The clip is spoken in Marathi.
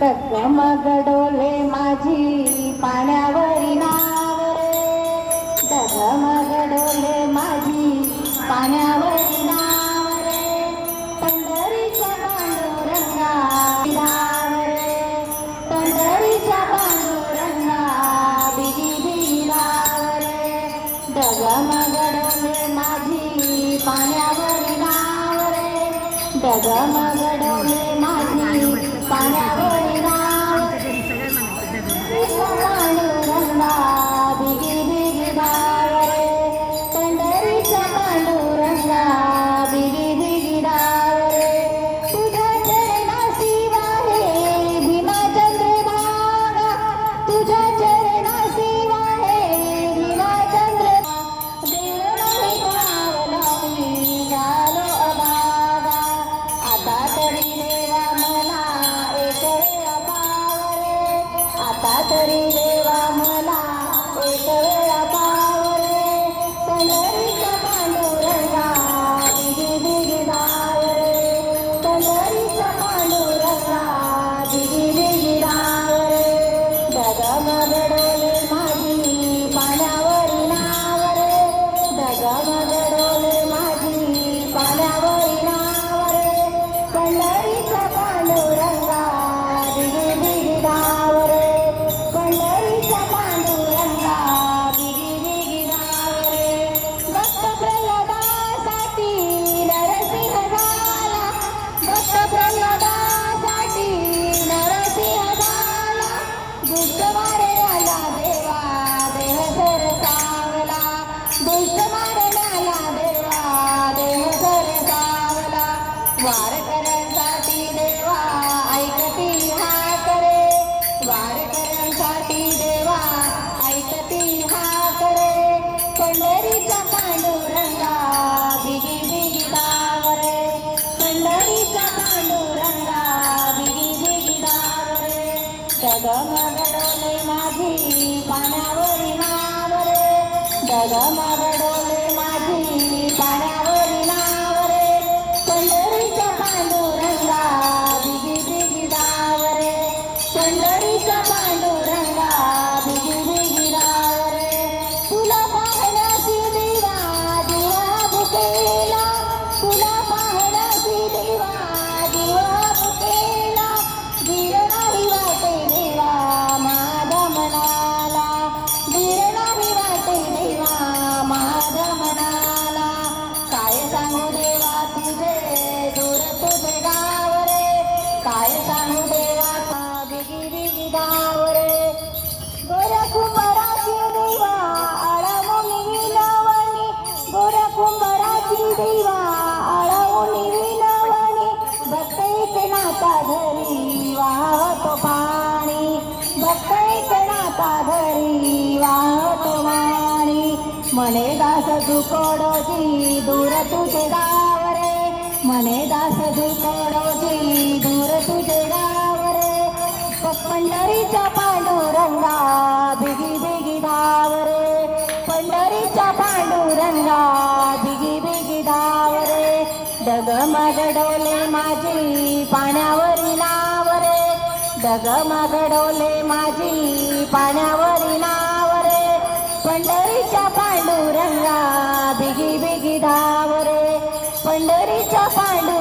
डगमग डोले माझी पाण्यावरी नाव रे, डगमग डोले माझी पाण्यावरी नाव रे, पंढरीच्या पांडुरंगा नाव रे, पंढरीच्या पांडुरंगा बिगी बिगी नाव रे, डगमग डोले माझी पाण्यावरी नाव रे, डगमग डोले माझी पाण्यावरी नाव पांडुरंगा बिगी बिगी नाव रे, पंढरीच्या पांडुरंगा बिगी बिगी नाव रे, तुझ्या चरणाशी वाहे भीमाचंद्र भागा, तुझ्या चरणाशी वाहे भीमाचंद्र देव नाही पावला मी झालो अभागा, आता तरी देवा मला एक वेळा पाव रे, आता तरी देवा मला एक वेळा पाव रे, पंढरीच्या पांडुरंगा बिगी बिगी नाव रे, पंढरीच्या पांडुरंगा बिगी बिगी नाव रे, डगमग डोले माझी पाण्यावरी नाव रे, डगमग डोले माझी पाण्यावरी नाव रे, पंढरीच्या पांडुरंगा बिगी बिगी नाव रे, पंढरीच्या पांडुरंगा बिगी बिगी नाव रे, भक्त प्रल्हादासाठी नरसिंह झाला, भक्त प्रल्हादासाठी नरसिंह झाला, दुष्ट मारण्याला देवा देह सरसावला, दुष्ट मारण्याला देवा देह सरसावला, वारकऱ्यांसाठी देवा ऐकती हाक रे, वारकऱ्यांसाठी देवा ऐकती हाक रे, पंढरीच्या पांडुरंगा बिगी बिगी नाव रे, पंढरीच्या पांडुरंगा बिगी बिगी नाव रे, डगमग डोले माझी पाण्यावरी नाव रे, डगमग डोले माझी पाण्यावरी नाव रे, पंढरीच्या पांडुरंगा बिगी बिगी नाव रे, पंढरीच्या पांडुरंगा बिगी बिगी नाव रे, तुला पाहण्याची देवा दिवा भुकेला, तुला पाहण्याची देवा दिवा भुकेला, धीर नाही वाटे देवा माझ्या मनाला, धीर नाही वाटे देवा माझ्या मनाला, काय सांगू देवा तुझे दूर तुझे गाव रे, काय सांगू देवा बिगी बिगी गाव रे, गोऱ्या कुंभाराची देवा आळवणी विनवणी, गोऱ्या कुंभाराची देवा आळवणी विनवणी, भक्त एक नाता धरी वाहतो पाणी, भक्त एक नाता धरी वाहतो पाणी, मने दास दुकोडोजी दूर तुझे गाव रे, मने दास दुकोडोजी दूर तुझे गाव रे, पंढरीच्या पांडुरंगा बिगी बिगी धाव रे, पंढरीच्या पांडुरंगा बिगी बिगी धाव रे, डगमग डोले माझी पाण्यावरी नाव रे, डगमग डोले माझी पाण्यावरी नाव रे, पंढरीच्या पांडुरंगा बिगी बिगी धाव रे, पंढरीच्या पांडुरंगा